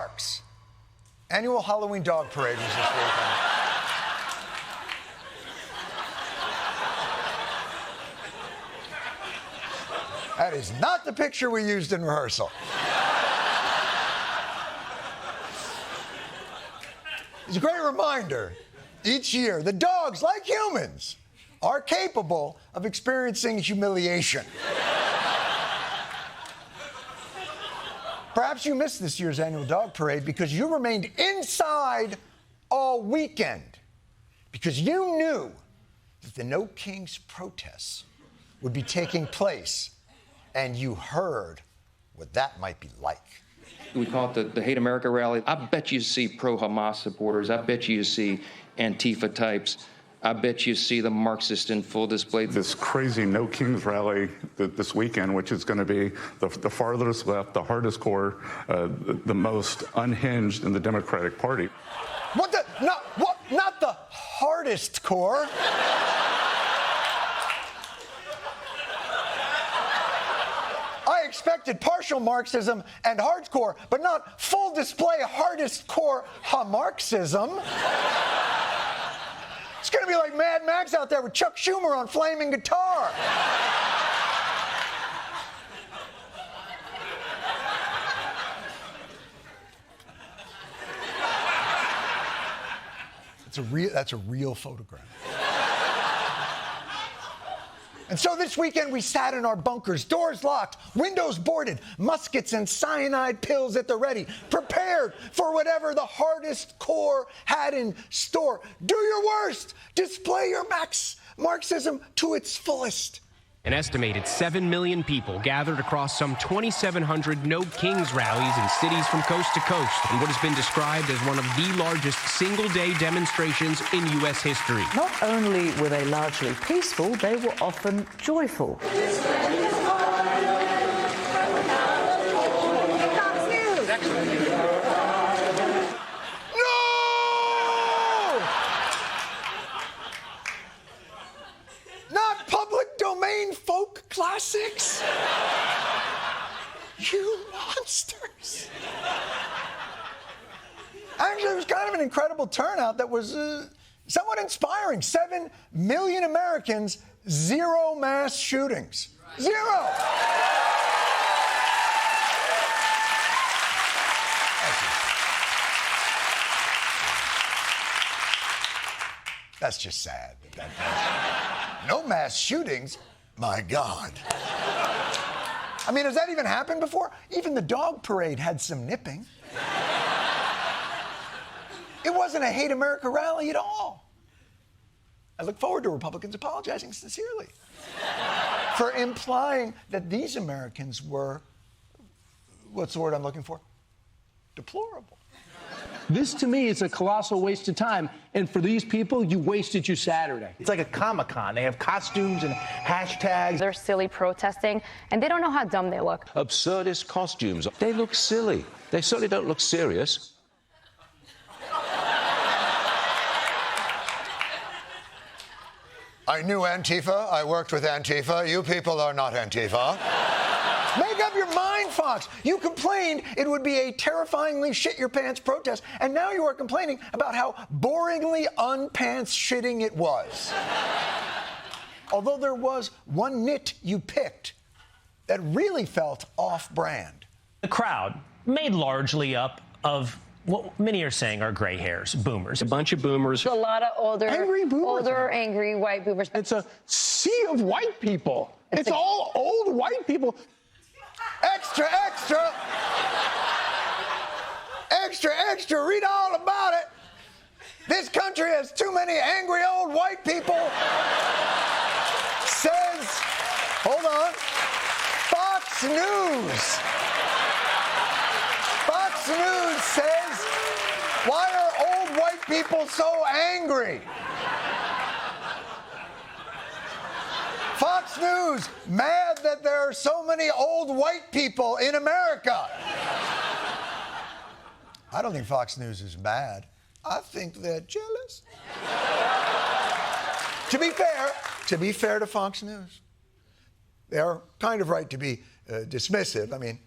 Park's annual Halloween dog parade was this weekend. That is not the picture we used in rehearsal. It's a great reminder. Each year, the dogs, like humans, are capable of experiencing humiliation. Perhaps you missed this year's annual dog parade because you remained inside all weekend because you knew that the No Kings protests would be taking place, and you heard what that might be like. We call it the Hate America rally. I bet you see pro-Hamas supporters. I bet you see Antifa types. I bet you see the Marxist in full display. This crazy No Kings rally this weekend, which is going to be the farthest left, the hardest core, the most unhinged in the Democratic Party. What the? Not the hardest core. I expected partial Marxism and hardcore, but not full display hardest core ha-Marxism. It's going to be like Mad Max out there with Chuck Schumer on flaming guitar. That's a real photograph. And so this weekend we sat in our bunkers, doors locked, windows boarded, muskets and cyanide pills at the ready, prepared for whatever the hardest core had in store. Do your worst. Display your Marxism to its fullest. An estimated 7 million people gathered across some 2,700 No Kings rallies in cities from coast to coast in what has been described as one of the largest single-day demonstrations in U.S. history. Not only were they largely peaceful, they were often joyful. Folk classics? You monsters. Actually, it was kind of an incredible turnout that was somewhat inspiring. 7 million Americans, 0 mass shootings. 0. That's just sad. No mass shootings? My God. I mean, has that even happened before? Even the dog parade had some nipping. It wasn't a Hate America rally at all. I look forward to Republicans apologizing sincerely for implying that these Americans were, what's the word I'm looking for? Deplorable. This, to me, is a colossal waste of time. And for these people, you wasted your Saturday. It's like a Comic-Con. They have costumes and hashtags. They're silly protesting, and they don't know how dumb they look. Absurdist costumes. They look silly. They certainly don't look serious. I knew Antifa. I worked with Antifa. You people are not Antifa. Make up your mind, Fox. You complained it would be a terrifyingly shit-your-pants protest, and now you are complaining about how boringly unpants-shitting it was. Although there was one nit you picked that really felt off-brand. The crowd, made largely up of what many are saying are gray hairs, boomers. A bunch of boomers. A lot of older, angry white boomers. It's a sea of white people. It's all old white people. Extra, extra. Extra, extra. Read all about it. This country has too many angry old white people. Says, hold on, Fox News. Fox News says, why are old white people so angry? Fox News, mad that there are so many old white people in America. I don't think Fox News is mad. I think they're jealous. To be fair to Fox News, they are kind of right to be dismissive. I mean,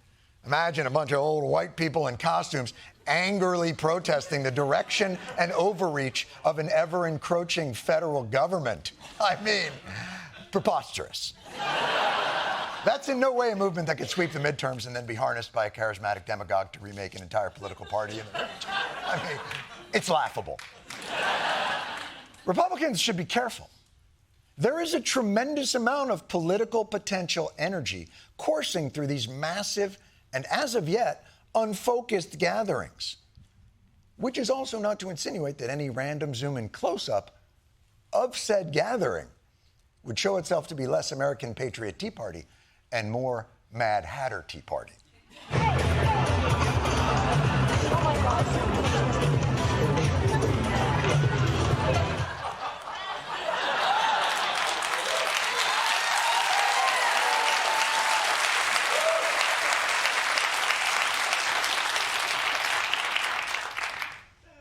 Imagine a bunch of old white people in costumes angrily protesting the direction and overreach of an ever-encroaching federal government. I mean, preposterous. That's in no way a movement that could sweep the midterms and then be harnessed by a charismatic demagogue to remake an entire political party in the midterm. I mean, it's laughable. Republicans should be careful. There is a tremendous amount of political potential energy coursing through these massive and, as of yet, unfocused gatherings, which is also not to insinuate that any random zoom-in close-up of said gathering would show itself to be less American Patriot Tea Party and more Mad Hatter Tea Party.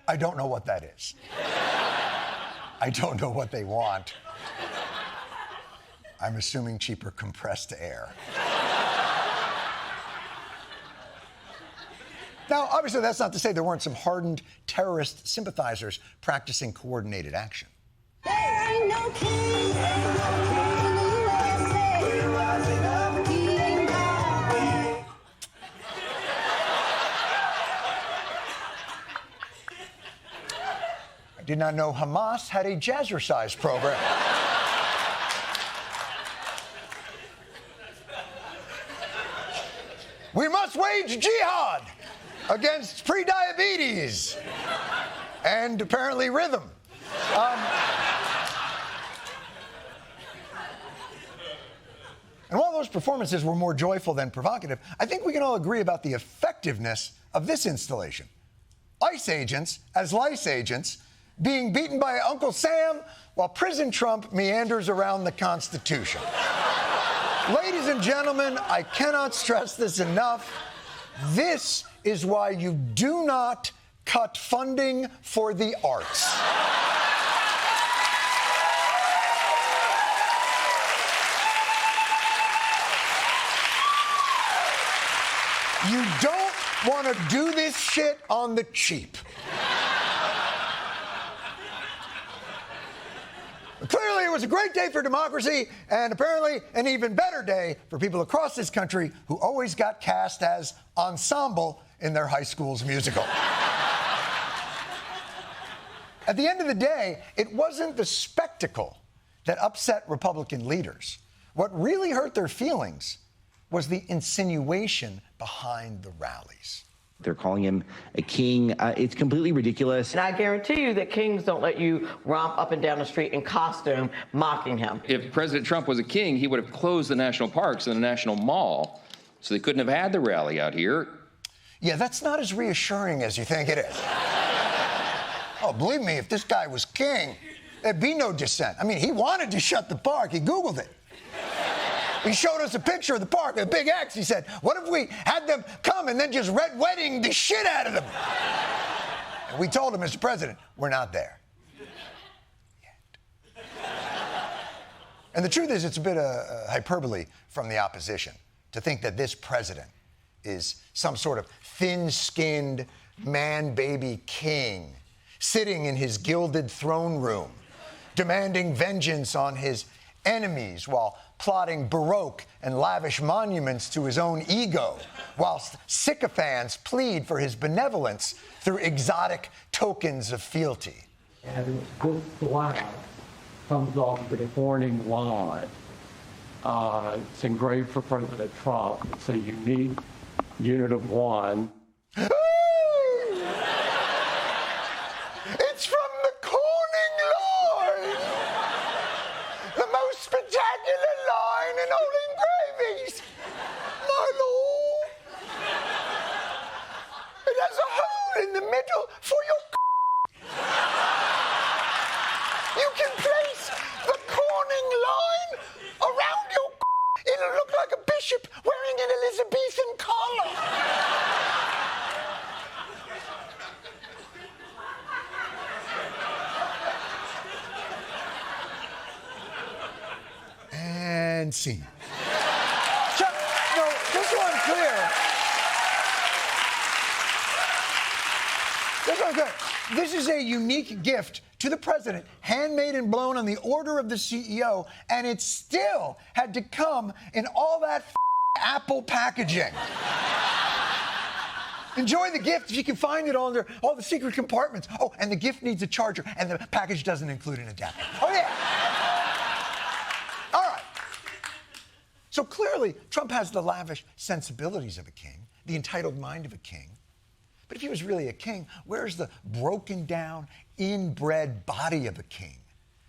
I don't know what that is. I don't know what they want. I'm assuming cheaper compressed air. Now, obviously, that's not to say there weren't some hardened terrorist sympathizers practicing coordinated action. There ain't no king, ain't no king in the USA. We're rising up, king now. I did not know Hamas had a jazzercise program. We must wage jihad against prediabetes and apparently rhythm. And while those performances were more joyful than provocative, I think we can all agree about the effectiveness of this installation. ICE agents as lice agents being beaten by Uncle Sam while Prison Trump meanders around the Constitution. Ladies and gentlemen, I cannot stress this enough. This is why you do not cut funding for the arts. You don't want to do this shit on the cheap. Clearly, it was a great day for democracy, and apparently an even better day for people across this country who always got cast as ensemble in their high school's musical. At the end of the day, it wasn't the spectacle that upset Republican leaders. What really hurt their feelings was the insinuation behind the rallies. They're calling him a king. It's completely ridiculous. And I guarantee you that kings don't let you romp up and down the street in costume mocking him. If President Trump was a king, he would have closed the national parks and the National Mall, so they couldn't have had the rally out here. Yeah, that's not as reassuring as you think it is. Oh, believe me, if this guy was king, there'd be no dissent. I mean, he wanted to shut the park. He Googled it. He showed us a picture of the park with a big X. He said, what if we had them come and then just red wedding the shit out of them? And we told him, Mr. President, we're not there yet. And the truth is, it's a bit of hyperbole from the opposition to think that this president is some sort of thin-skinned man-baby king sitting in his gilded throne room, demanding vengeance on his enemies while plotting Baroque and lavish monuments to his own ego, whilst sycophants plead for his benevolence through exotic tokens of fealty. And this flag comes off the warning line. It's engraved for President Trump. It's a unique unit of one. It's from the Corning line, the most spectacular line in all engravings, my lord. It has a hole in the middle for your You can place the Corning line around your It'll look like a bishop wearing an Elizabethan collar. And scene. No, just so I'm clear, That's what I'm saying. This is a unique gift to the president, handmade and blown on the order of the CEO, and it still had to come in all that Apple packaging. Enjoy the gift if you can find it under all the secret compartments. Oh, and the gift needs a charger, and the package doesn't include an adapter. Oh, yeah. All right. So clearly, Trump has the lavish sensibilities of a king, the entitled mind of a king. But if he was really a king, where's the broken down, inbred body of a king?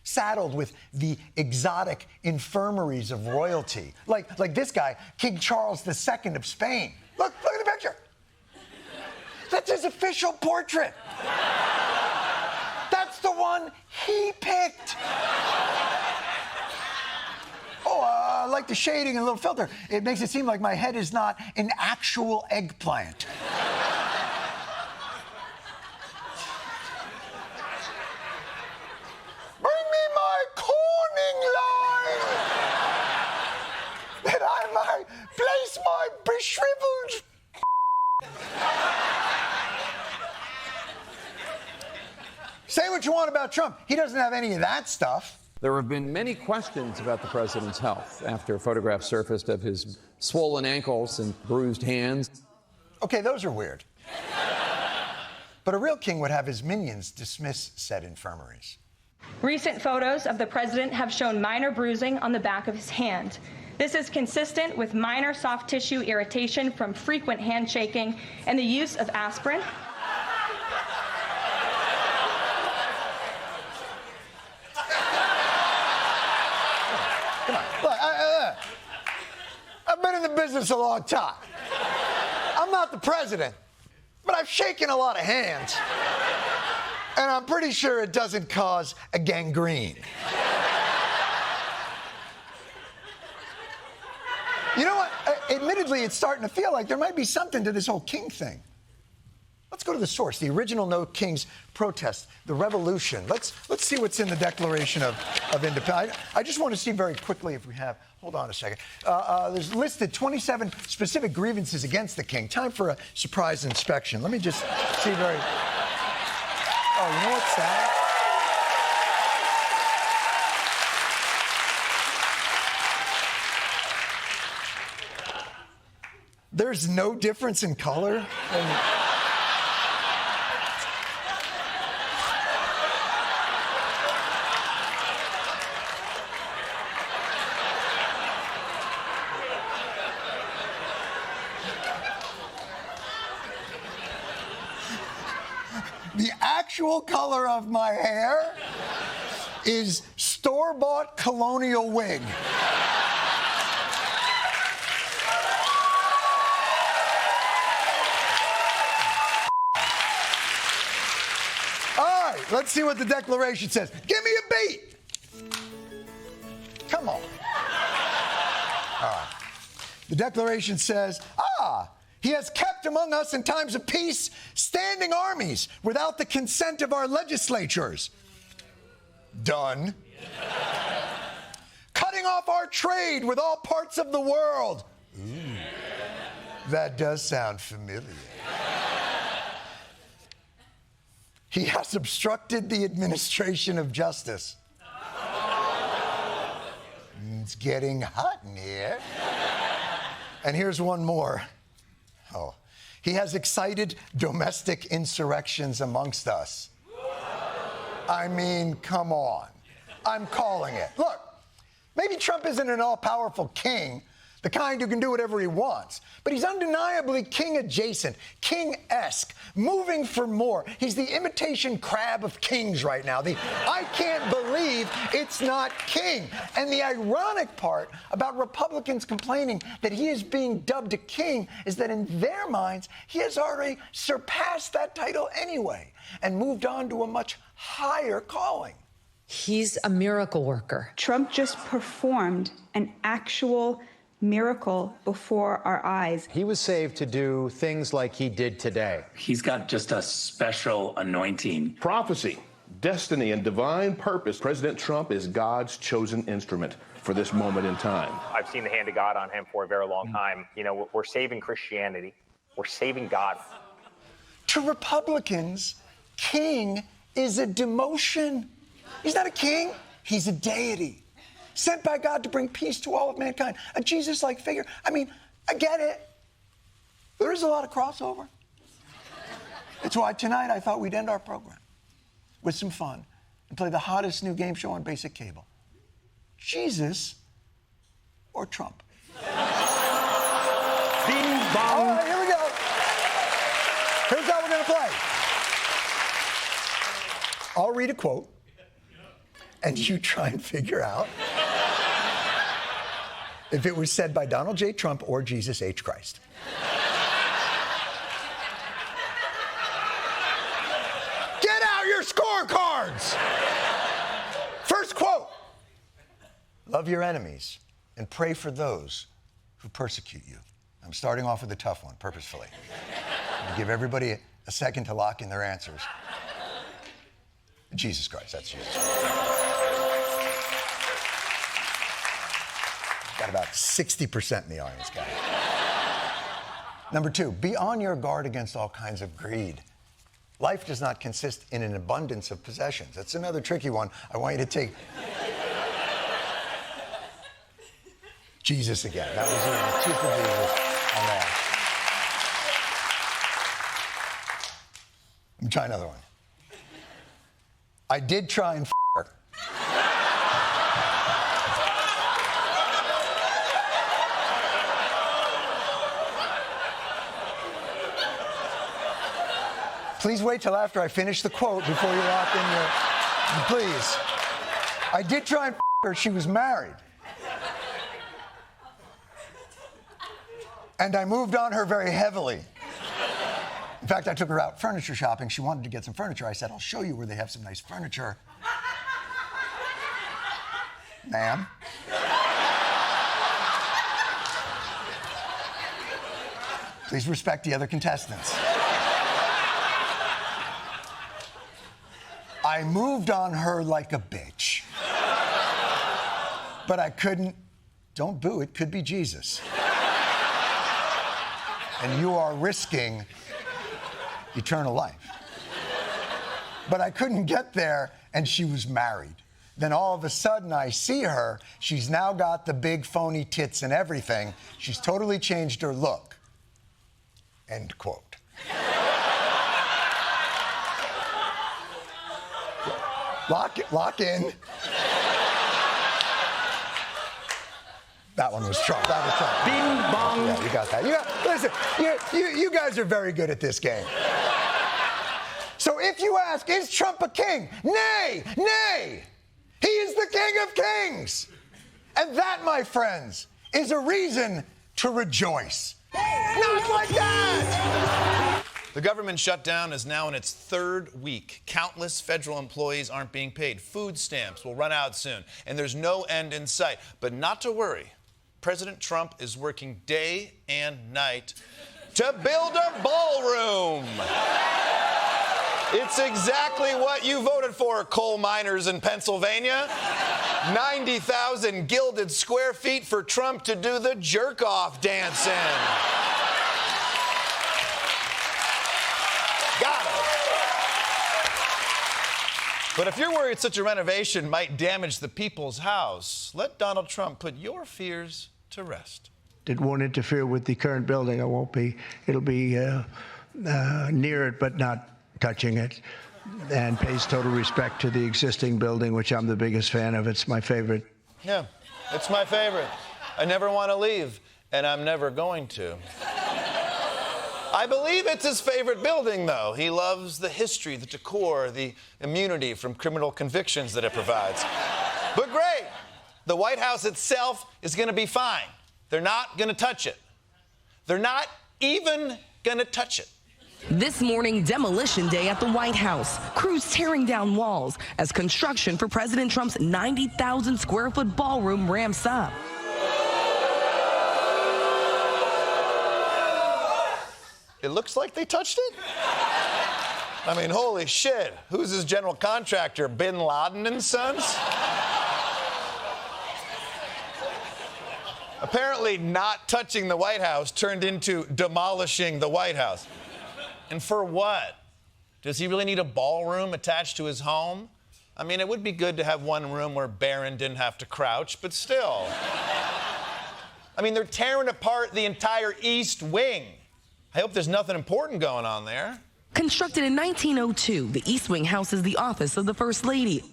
Saddled with the exotic infirmaries of royalty. Like this guy, King Charles II of Spain. Look at the picture. That's his official portrait. That's the one he picked. Oh, I like the shading and a little filter. It makes it seem like my head is not an actual eggplant. Bring me my corning line that I might place my beshriveled. Say what you want about Trump. He doesn't have any of that stuff. There have been many questions about the president's health after photographs surfaced of his swollen ankles and bruised hands. Okay, those are weird. But a real king would have his minions dismiss said infirmaries. Recent photos of the president have shown minor bruising on the back of his hand. This is consistent with minor soft tissue irritation from frequent handshaking and the use of aspirin. Come on. Look, I've been in the business a long time. I'm not the president, but I've shaken a lot of hands. And I'm pretty sure it doesn't cause a gangrene. You know what? Admittedly, it's starting to feel like there might be something to this whole king thing. Let's go to the source, the original No Kings protest, the revolution. Let's see what's in the Declaration of Independence. I just want to see very quickly if we have. Hold on a second. There's listed 27 specific grievances against the king. Time for a surprise inspection. Let me just see very. Oh, you know what's sad? There's no difference in color. The actual color of my hair is store-bought colonial wig. All right, let's see what the Declaration says. Give me a beat. Come on. All right. The Declaration says, he has kept among us in times of peace standing armies without the consent of our legislatures. Done. Cutting off our trade with all parts of the world. Ooh, that does sound familiar. He has obstructed the administration of justice. It's getting hot in here. And here's one more. Oh, he has excited domestic insurrections amongst us. I mean, come on. I'm calling it. Look, maybe Trump isn't an all-powerful king, the kind who can do whatever he wants, but he's undeniably king-adjacent, king-esque, moving for more. He's the imitation crab of kings right now. The I can't believe it's not king. And the ironic part about Republicans complaining that he is being dubbed a king is that in their minds, he has already surpassed that title anyway and moved on to a much higher calling. He's a miracle worker. Trump just performed an actual miracle before our eyes. He was saved to do things like he did today. He's got just a special anointing. Prophecy, destiny, and divine purpose. President Trump is God's chosen instrument for this moment in time. I've seen the hand of God on him for a very long time. You know, we're saving Christianity. We're saving God. To Republicans, king is a demotion. He's not a king. He's a deity. Sent by God to bring peace to all of mankind. A Jesus-like figure. I mean, I get it. There is a lot of crossover. It's why tonight I thought we'd end our program with some fun and play the hottest new game show on basic cable. Jesus or Trump? Bing bong. All right, here we go. Here's how we're going to play. I'll read a quote, and you try and figure out if it was said by Donald J. Trump or Jesus H. Christ. Get out your scorecards! First quote. Love your enemies and pray for those who persecute you. I'm starting off with a tough one, purposefully. To give everybody a second to lock in their answers. Jesus Christ, that's Jesus. Got about 60% in the audience, guys. Number 2, be on your guard against all kinds of greed. Life does not consist in an abundance of possessions. That's another tricky one. I want you to take Jesus again. That was the two for Jesus on that. Let me try another one. I did try and f*** her. Please wait till after I finish the quote before you lock in your... Please. I did try and f*** her. She was married. And I moved on her very heavily. In fact, I took her out furniture shopping. She wanted to get some furniture. I said, I'll show you where they have some nice furniture. Ma'am. Please respect the other contestants. I moved on her like a bitch. But I couldn't. Don't boo, it could be Jesus. And you are risking eternal life. But I couldn't get there, and she was married. Then all of a sudden, I see her. She's now got the big phony tits and everything. She's totally changed her look. End quote. Lock in. That one was Trump. That was Trump. Bing bong. Yeah, you got that. Listen, you guys are very good at this game. So if you ask, is Trump a king? Nay, nay. He is the King of Kings. And that, my friends, is a reason to rejoice. Not like that! The government shutdown is now in its 3rd week. Countless federal employees aren't being paid. Food stamps will run out soon, and there's no end in sight. But not to worry. President Trump is working day and night to build a ballroom. It's exactly what you voted for, coal miners in Pennsylvania. 90,000 gilded square feet for Trump to do the jerk-off dance in. Got it. But if you're worried such a renovation might damage the people's house, let Donald Trump put your fears to rest. It won't interfere with the current building. It'll be near it, but not touching it, and pays total respect to the existing building, which I'm the biggest fan of. It's my favorite. Yeah, it's my favorite. I never want to leave, and I'm never going to. I believe it's his favorite building, though. He loves the history, the decor, the immunity from criminal convictions that it provides. But great, the White House itself is going to be fine. They're not going to touch it. They're not even going to touch it. This morning, demolition day at the White House. Crews tearing down walls as construction for President Trump's 90,000 square foot ballroom ramps up. It looks like they touched it. I mean, holy shit. Who's his general contractor? Bin Laden and Sons? Apparently, not touching the White House turned into demolishing the White House. And for what? Does he really need a ballroom attached to his home? I mean, it would be good to have one room where Barron didn't have to crouch, but still. I mean, they're tearing apart the entire East Wing. I hope there's nothing important going on there. Constructed in 1902, the East Wing houses the office of the First Lady.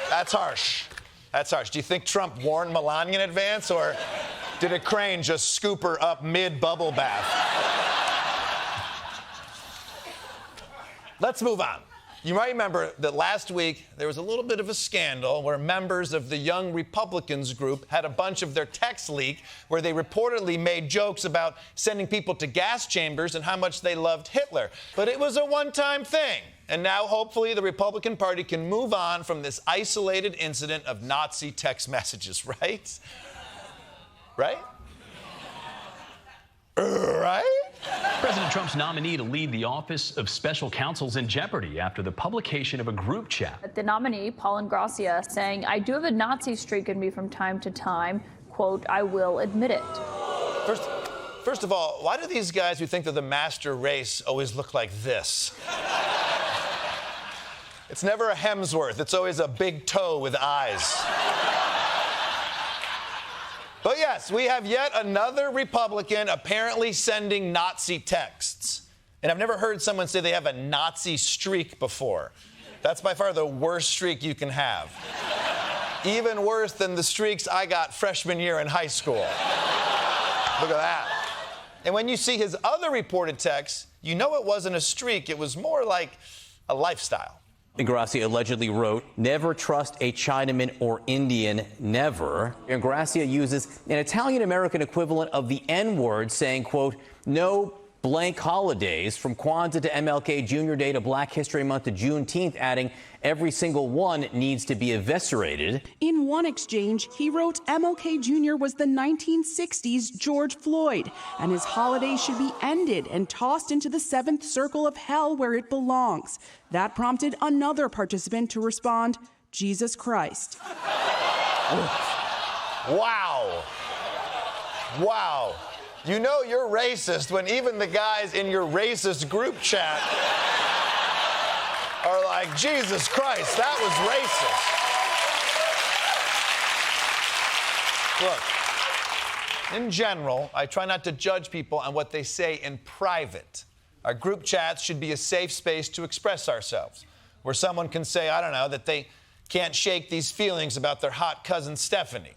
That's harsh. That's harsh. Do you think Trump warned Melania in advance, or did a crane just scoop her up mid-bubble bath? Let's move on. You might remember that last week there was a little bit of a scandal where members of the Young Republicans group had a bunch of their texts leak where they reportedly made jokes about sending people to gas chambers and how much they loved Hitler. But it was a one-time thing. And now, hopefully, the Republican Party can move on from this isolated incident of Nazi text messages, right? Right? Right? President Trump's nominee to lead the Office of Special Counsel's in jeopardy after the publication of a group chat. The nominee, Paul Ingrassia, saying, I do have a Nazi streak in me from time to time. Quote, I will admit it. First of all, why do these guys who think they're the master race always look like this? It's never a Hemsworth. It's always a big toe with eyes. But yes, we have yet another Republican apparently sending Nazi texts. And I've never heard someone say they have a Nazi streak before. That's by far the worst streak you can have. Even worse than the streaks I got freshman year in high school. Look at that. And when you see his other reported texts, you know it wasn't a streak. It was more like a lifestyle. Ingrassia allegedly wrote, never trust a Chinaman or Indian, never. Ingrassia uses an Italian-American equivalent of the N-word, saying, quote, no blank holidays from Kwanzaa to MLK Jr. Day to Black History Month to Juneteenth, adding every single one needs to be eviscerated. In one exchange, he wrote MLK Jr. was the 1960s George Floyd, and his holiday should be ended and tossed into the seventh circle of hell where it belongs. That prompted another participant to respond, Jesus Christ. Wow. Wow. You know you're racist when even the guys in your racist group chat are like, Jesus Christ, that was racist. Look, in general, I try not to judge people on what they say in private. Our group chats should be a safe space to express ourselves, where someone can say, I don't know, that they can't shake these feelings about their hot cousin Stephanie.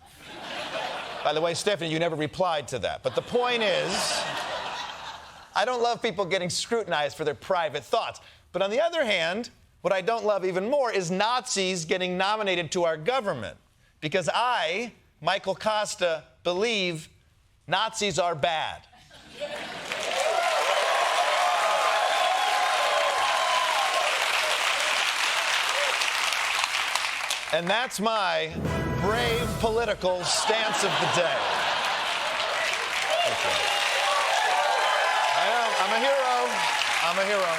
By the way, Stephanie, you never replied to that. But the point is, I don't love people getting scrutinized for their private thoughts. But on the other hand, what I don't love even more is Nazis getting nominated to our government. Because I, Michael Kosta, believe Nazis are bad. And that's my brave political stance of the day. Okay. I know, I'm a hero. I'm a hero.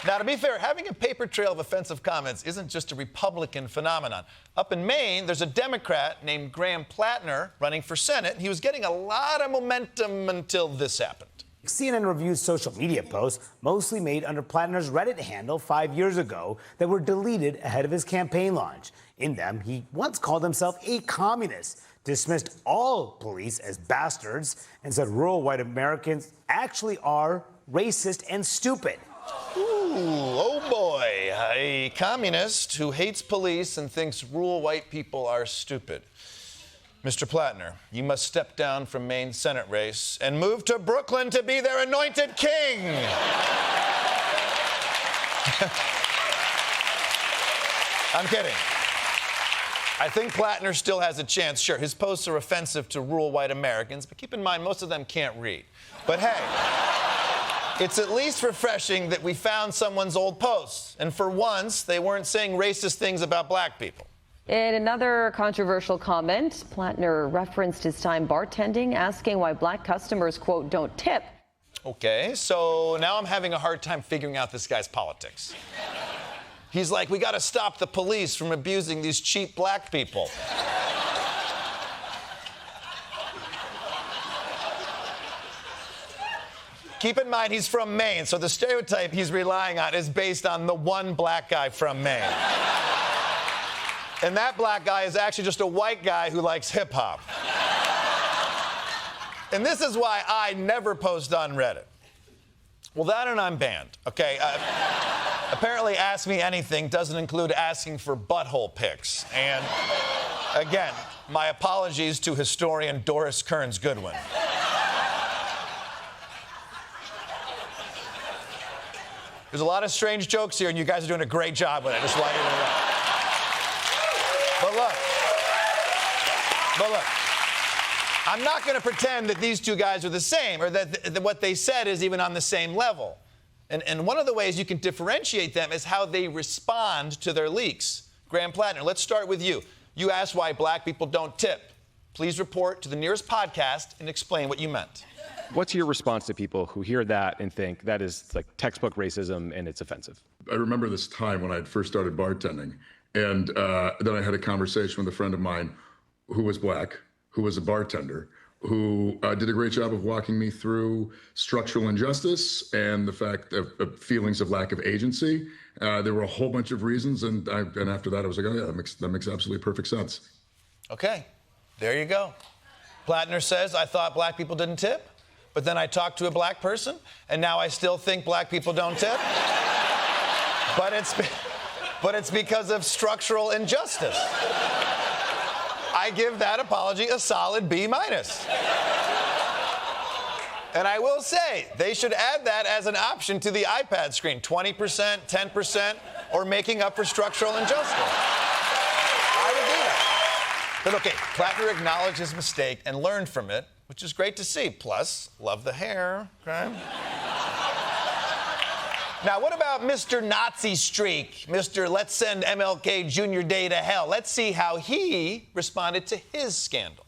Now, to be fair, having a paper trail of offensive comments isn't just a Republican phenomenon. Up in Maine, there's a Democrat named Graham Plattner running for Senate, and he was getting a lot of momentum until this happened. CNN reviews social media posts, mostly made under Plattner's Reddit handle 5 years ago, that were deleted ahead of his campaign launch. In them, he once called himself a communist, dismissed all police as bastards, and said rural white Americans actually are racist and stupid. Ooh, oh boy, a communist who hates police and thinks rural white people are stupid. Mr. Plattner, you must step down from Maine's Senate race and move to Brooklyn to be their anointed king. I'm kidding. I think Plattner still has a chance. Sure, his posts are offensive to rural white Americans, but keep in mind, most of them can't read. But hey, it's at least refreshing that we found someone's old posts. And for once, they weren't saying racist things about black people. In another controversial comment, Plattner referenced his time bartending, asking why black customers, quote, don't tip. Okay, so now I'm having a hard time figuring out this guy's politics. He's like, we got to stop the police from abusing these cheap black people. Keep in mind, he's from Maine, so the stereotype he's relying on is based on the one black guy from Maine. And that black guy is actually just a white guy who likes hip-hop. And this is why I never post on Reddit. Well, that and I'm banned, okay? Apparently, Ask Me Anything doesn't include asking for butthole pics. And, again, my apologies to historian Doris Kearns Goodwin. There's a lot of strange jokes here, and you guys are doing a great job with it. I just want you to know. But look, I'm not going to pretend that these two guys are the same, or that what they said is even on the same level. And one of the ways you can differentiate them is how they respond to their leaks. Graham Plattner, let's start with you. You asked why black people don't tip. Please report to the nearest podcast and explain what you meant. What's your response to people who hear that and think that is like textbook racism and it's offensive? I remember this time when I had first started bartending, and then I had a conversation with a friend of mine who was black, who was a bartender, who did a great job of walking me through structural injustice and the fact of feelings of lack of agency. There were a whole bunch of reasons, and after that I was like, oh yeah, that makes absolutely perfect sense. Okay, there you go. Plattner says, I thought black people didn't tip, but then I talked to a black person, and now I still think black people don't tip. But it's because of structural injustice. I give that apology a solid B-. And I will say, they should add that as an option to the iPad screen. 20%, 10%, or making up for structural injustice. I would do that. But okay, Plattner acknowledged his mistake and learned from it, which is great to see. Plus, love the hair, okay? Now, what about Mr. Nazi Streak? Mr. Let's send MLK Jr. Day to hell. Let's see how he responded to his scandal.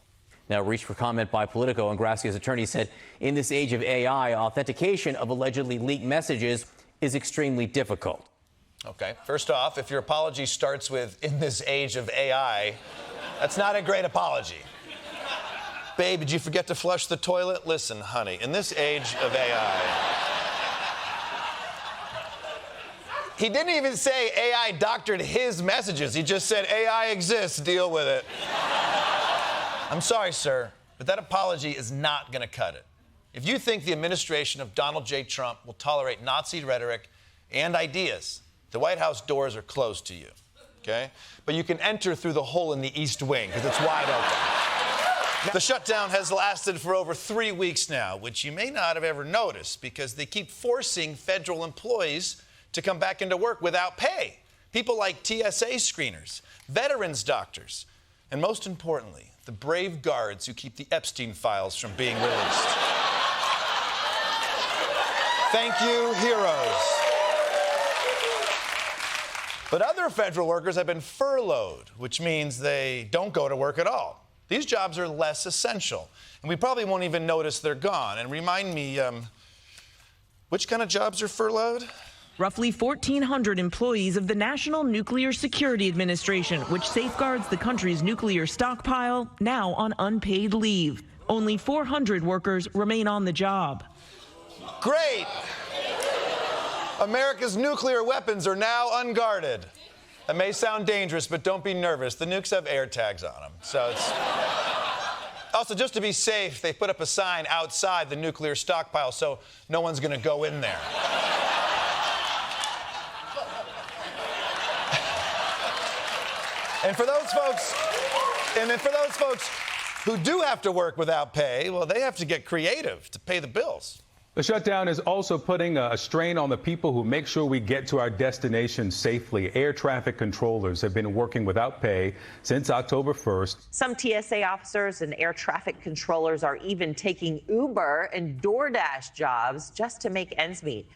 Now, reached for comment by Politico, and Gracia's attorney said, in this age of AI, authentication of allegedly leaked messages is extremely difficult. Okay, first off, if your apology starts with, in this age of AI, that's not a great apology. Babe, did you forget to flush the toilet? Listen, honey, in this age of AI... He didn't even say AI doctored his messages. He just said, AI exists, deal with it. I'm sorry, sir, but that apology is not going to cut it. If you think the administration of Donald J. Trump will tolerate Nazi rhetoric and ideas, the White House doors are closed to you, okay? But you can enter through the hole in the East Wing because it's wide open. The shutdown has lasted for over 3 weeks now, which you may not have ever noticed because they keep forcing federal employees to come back into work without pay. People like TSA screeners, veterans doctors, and most importantly, the brave guards who keep the Epstein files from being released. Thank you, heroes. But other federal workers have been furloughed, which means they don't go to work at all. These jobs are less essential, and we probably won't even notice they're gone. And remind me, which kind of jobs are furloughed? Roughly 1,400 employees of the National Nuclear Security Administration, which safeguards the country's nuclear stockpile, now on unpaid leave. Only 400 workers remain on the job. Great! America's nuclear weapons are now unguarded. That may sound dangerous, but don't be nervous. The nukes have air tags on them, so it's... Also, just to be safe, they put up a sign outside the nuclear stockpile so no one's going to go in there. And for those folks who do have to work without pay, well, they have to get creative to pay the bills. The shutdown is also putting a strain on the people who make sure we get to our destination safely. Air traffic controllers have been working without pay since October 1st. Some TSA officers and air traffic controllers are even taking Uber and DoorDash jobs just to make ends meet.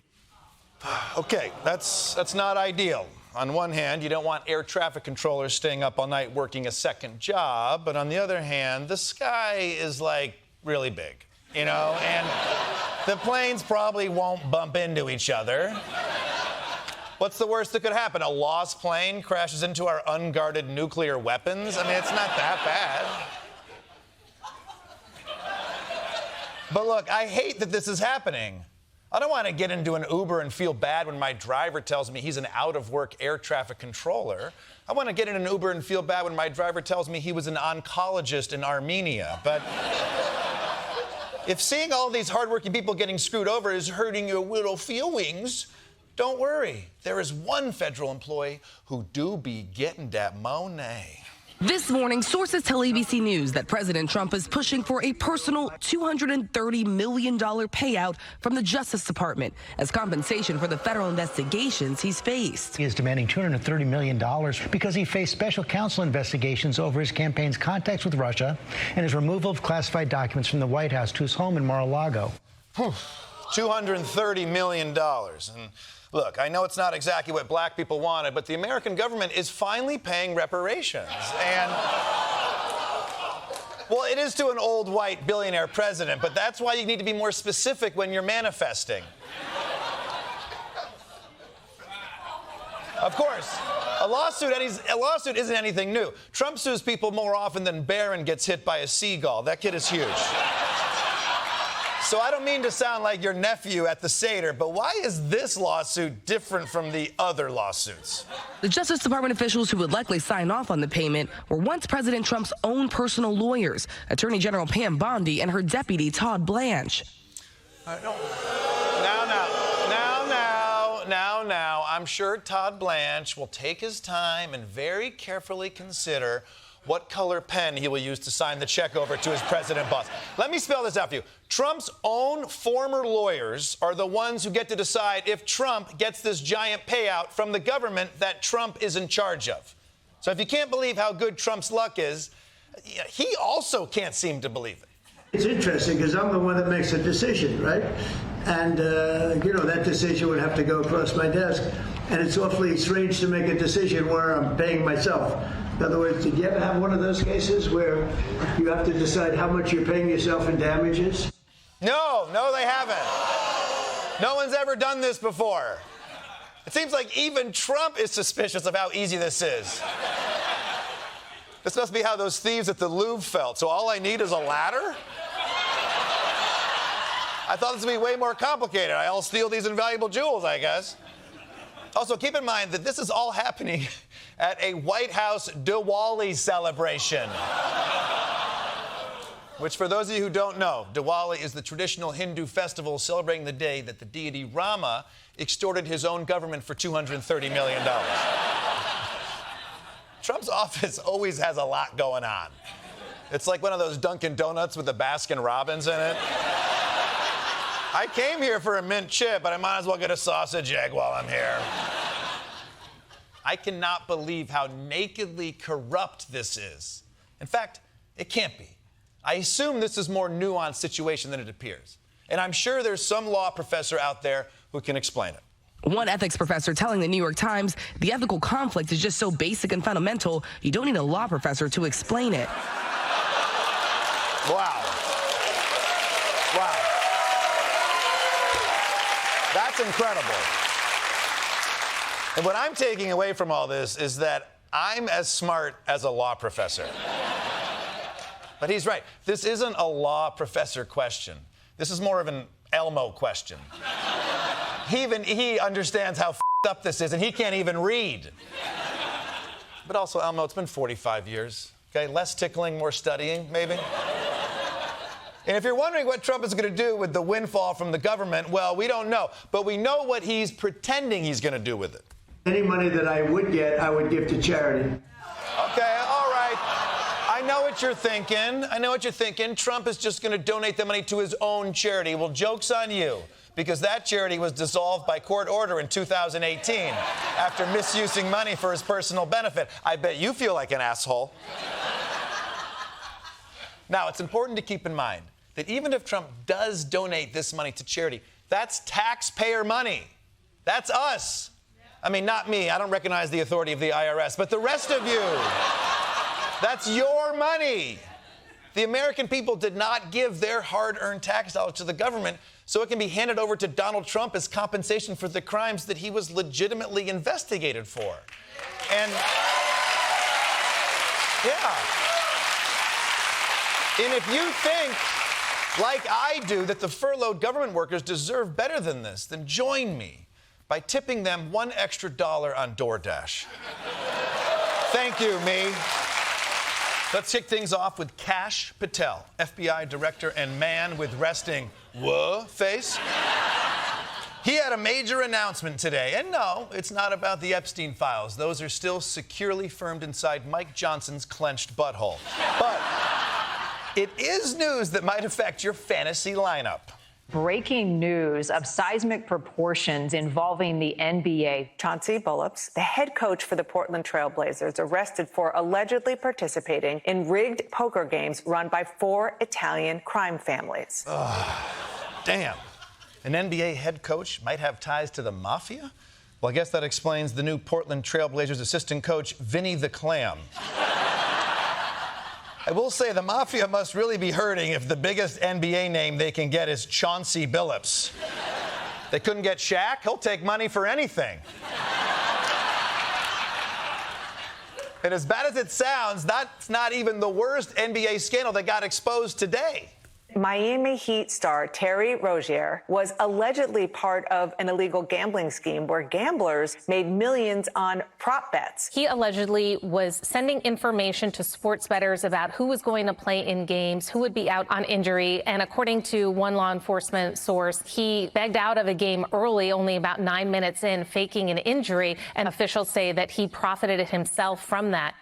Okay, that's not ideal. On one hand, you don't want air traffic controllers staying up all night working a second job, but on the other hand, the sky is like really big, you know, and the planes probably won't bump into each other. What's the worst that could happen? A lost plane crashes into our unguarded nuclear weapons? I mean, it's not that bad. But look, I hate that this is happening. I don't want to get into an Uber and feel bad when my driver tells me he's an out-of-work air traffic controller. I want to get in an Uber and feel bad when my driver tells me he was an oncologist in Armenia. But if seeing all these hardworking people getting screwed over is hurting your little feelings, don't worry. There is one federal employee who do be getting that money. This morning, sources tell ABC News that President Trump is pushing for a personal $230 million payout from the Justice Department as compensation for the federal investigations he's faced. He is demanding $230 million because he faced special counsel investigations over his campaign's contacts with Russia and his removal of classified documents from the White House to his home in Mar-a-Lago. $230 million. And look, I know it's not exactly what black people wanted, but the American government is finally paying reparations. And, well, it is to an old white billionaire president, but that's why you need to be more specific when you're manifesting. Of course, a lawsuit isn't anything new. Trump sues people more often than Barron gets hit by a seagull. That kid is huge. So I don't mean to sound like your nephew at the Seder, but why is this lawsuit different from the other lawsuits? The Justice Department officials who would likely sign off on the payment were once President Trump's own personal lawyers, Attorney General Pam Bondi and her deputy Todd Blanche. Now, I'm sure Todd Blanche will take his time and very carefully consider what color pen he will use to sign the check over to his president boss. Let me spell this out for you. Trump's own former lawyers are the ones who get to decide if Trump gets this giant payout from the government that Trump is in charge of. So if you can't believe how good Trump's luck is, he also can't seem to believe it. It's interesting because I'm the one that makes a decision, right? And, that decision would have to go across my desk. And it's awfully strange to make a decision where I'm paying myself. In other words, did you ever have one of those cases where you have to decide how much you're paying yourself in damages? No, they haven't. No one's ever done this before. It seems like even Trump is suspicious of how easy this is. This must be how those thieves at the Louvre felt. So all I need is a ladder? I thought this would be way more complicated. I'll steal these invaluable jewels, I guess. Also, keep in mind that this is all happening at a White House Diwali celebration. Which, for those of you who don't know, Diwali is the traditional Hindu festival celebrating the day that the deity Rama extorted his own government for $230 million. Trump's office always has a lot going on. It's like one of those Dunkin' Donuts with the Baskin Robbins in it. I came here for a mint chip, but I might as well get a sausage egg while I'm here. I cannot believe how nakedly corrupt this is. In fact, it can't be. I assume this is a more nuanced situation than it appears. And I'm sure there's some law professor out there who can explain it. One ethics professor telling the New York Times the ethical conflict is just so basic and fundamental, you don't need a law professor to explain it. Wow. That's incredible. And what I'm taking away from all this is that I'm as smart as a law professor. But he's right. This isn't a law professor question. This is more of an Elmo question. Even he understands how f***ed up this is, and he can't even read. But also, Elmo, it's been 45 years. Okay, less tickling, more studying, maybe. And if you're wondering what Trump is going to do with the windfall from the government, well, we don't know. But we know what he's pretending he's going to do with it. Any money that I would get, I would give to charity. Okay, all right. I know what you're thinking. Trump is just going to donate the money to his own charity. Well, joke's on you, because that charity was dissolved by court order in 2018 after misusing money for his personal benefit. I bet you feel like an asshole. Now, it's important to keep in mind that even if Trump does donate this money to charity, that's taxpayer money. That's us. I mean, not me. I don't recognize the authority of the IRS, but the rest of you. That's your money. The American people did not give their hard-earned tax dollars to the government so it can be handed over to Donald Trump as compensation for the crimes that he was legitimately investigated for. And, yeah. And if you think like I do, that the furloughed government workers deserve better than this, then join me by tipping them $1 extra on DoorDash. Thank you, me. Let's kick things off with Kash Patel, FBI director and man with resting face. He had a major announcement today. And no, it's not about the Epstein files. Those are still securely firmed inside Mike Johnson's clenched butthole. But it is news that might affect your fantasy lineup. Breaking news of seismic proportions involving the NBA. Chauncey Billups, the head coach for the Portland Trail Blazers, arrested for allegedly participating in rigged poker games run by 4 Italian crime families. Damn. An NBA head coach might have ties to the Mafia? Well, I guess that explains the new Portland Trail Blazers assistant coach, Vinny the Clam. I will say the Mafia must really be hurting if the biggest NBA name they can get is Chauncey Billups. They couldn't get Shaq? He'll take money for anything. And as bad as it sounds, that's not even the worst NBA scandal that got exposed today. Miami Heat star Terry Rozier was allegedly part of an illegal gambling scheme where gamblers made millions on prop bets. He allegedly was sending information to sports bettors about who was going to play in games, who would be out on injury. And according to one law enforcement source, he begged out of a game early, only about 9 minutes in, faking an injury. And officials say that he profited himself from that.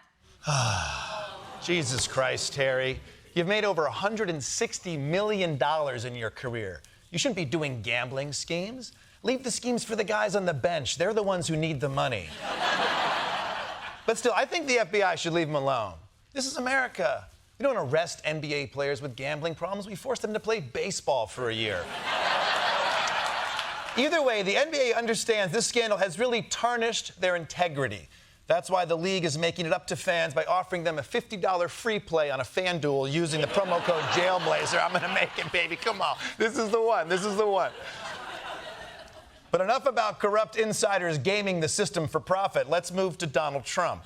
Jesus Christ, Terry. You've made over $160 million in your career. You shouldn't be doing gambling schemes. Leave the schemes for the guys on the bench. They're the ones who need the money. But still, I think the FBI should leave him alone. This is America. We don't arrest NBA players with gambling problems. We force them to play baseball for a year. Either way, the NBA understands this scandal has really tarnished their integrity. That's why the league is making it up to fans by offering them a $50 free play on a FanDuel using the promo code Jailblazer. I'm going to make it, baby. Come on. This is the one. This is the one. But enough about corrupt insiders gaming the system for profit. Let's move to Donald Trump.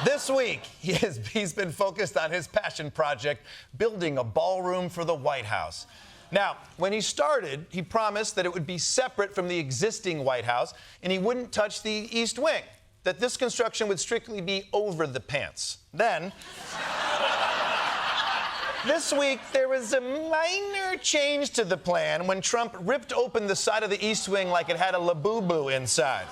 This week, he's been focused on his passion project, building a ballroom for the White House. Now, when he started, he promised that it would be separate from the existing White House and he wouldn't touch the East Wing, that this construction would strictly be over the pants. Then, this week, there was a minor change to the plan when Trump ripped open the side of the East Wing like it had a Labubu inside.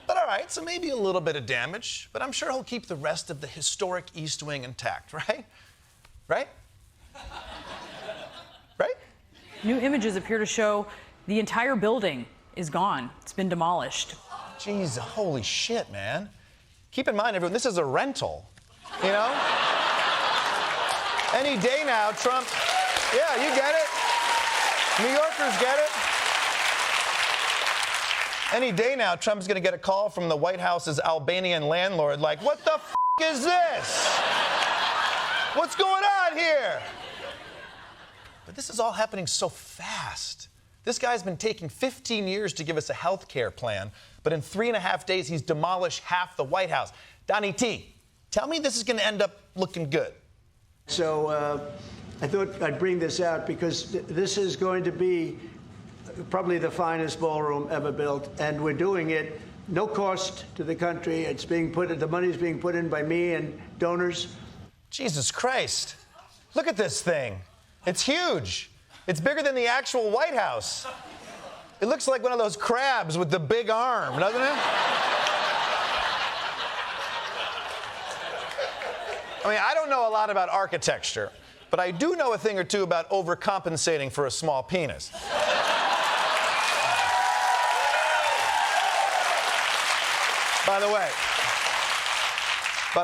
But all right, so maybe a little bit of damage, but I'm sure he'll keep the rest of the historic East Wing intact, right? Right? Right? New images appear to show the entire building is gone. It's been demolished. Jeez, holy shit, man. Keep in mind, everyone, this is a rental, you know? Any day now, Trump, yeah, you get it. New Yorkers get it. Any day now, Trump's gonna get a call from the White House's Albanian landlord like, what the f*** is this? What's going on here? But this is all happening so fast. This guy's been taking 15 years to give us a health care plan, but in 3.5 days, he's demolished half the White House. Donnie T, tell me this is going to end up looking good. So I thought I'd bring this out because this is going to be probably the finest ballroom ever built, and we're doing it no cost to the country. It's being the money's being put in by me and donors. Jesus Christ. Look at this thing. It's huge. It's bigger than the actual White House. It looks like one of those crabs with the big arm, doesn't it? I mean, I don't know a lot about architecture, but I do know a thing or two about overcompensating for a small penis. By the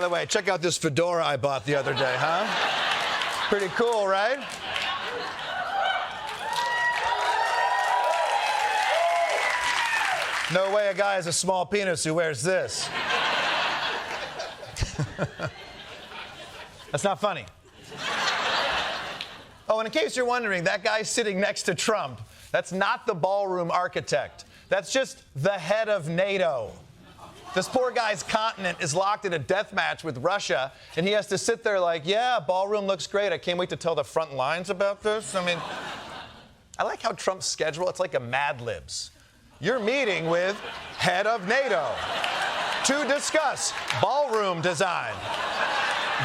way, check out this fedora I bought the other day, huh? Pretty cool, right? No way a guy has a small penis who wears this. That's not funny. Oh, and in case you're wondering, that guy sitting next to Trump, that's not the ballroom architect. That's just the head of NATO. This poor guy's continent is locked in a death match with Russia, and he has to sit there like, yeah, Ballroom looks great. I can't wait to tell the front lines about this. I mean, I like how Trump's schedule, it's like a Mad Libs. You're meeting with head of NATO to discuss ballroom design.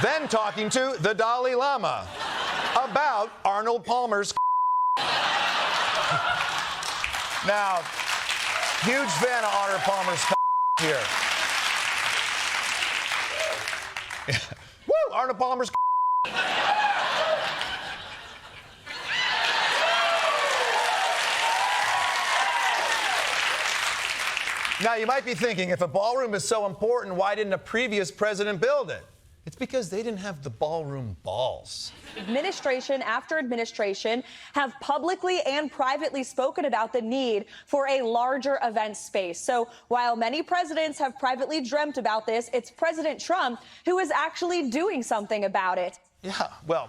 Then talking to the Dalai Lama about Arnold Palmer's Now, huge fan of Arnold Palmer's here. Woo! Arnold Palmer's Now, you might be thinking, if a ballroom is so important, why didn't a previous president build it? It's because they didn't have the ballroom balls. Administration after administration have publicly and privately spoken about the need for a larger event space. So while many presidents have privately dreamt about this, it's President Trump who is actually doing something about it. Yeah, well,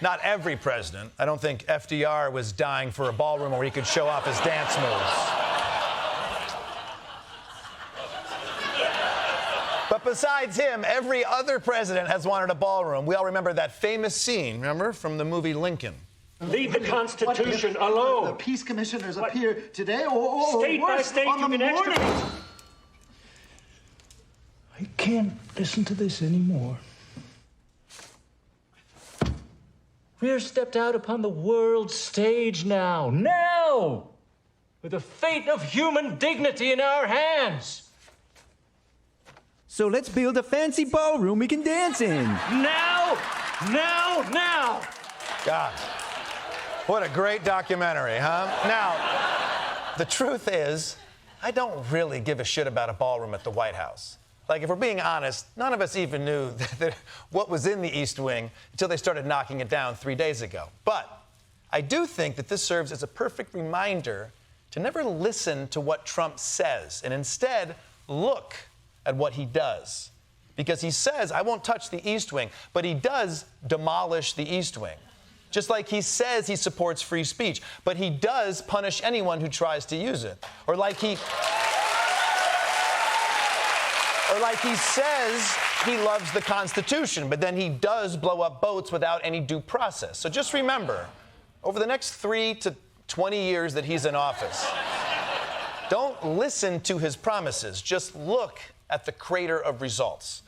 not every president. I don't think FDR was dying for a ballroom where he could show off his dance moves. But besides him, every other president has wanted a ballroom. We all remember that famous scene, remember, from the movie Lincoln. Leave the Constitution alone. The peace commissioners appear today, or state by state, on the morning. I can't listen to this anymore. We are stepped out upon the world stage now, with the fate of human dignity in our hands. So let's build a fancy ballroom we can dance in. Now! God, what a great documentary, huh? Now, the truth is, I don't really give a shit about a ballroom at the White House. Like, if we're being honest, none of us even knew what was in the East Wing until they started knocking it down 3 days ago. But I do think that this serves as a perfect reminder to never listen to what Trump says and instead look at what he does. Because he says, I won't touch the East Wing, but he does demolish the East Wing. Just like he says he supports free speech, but he does punish anyone who tries to use it. Or like he says he loves the Constitution, but then he does blow up boats without any due process. So just remember, over the next 3 to 20 years that he's in office, don't listen to his promises. Just look at the crater of results.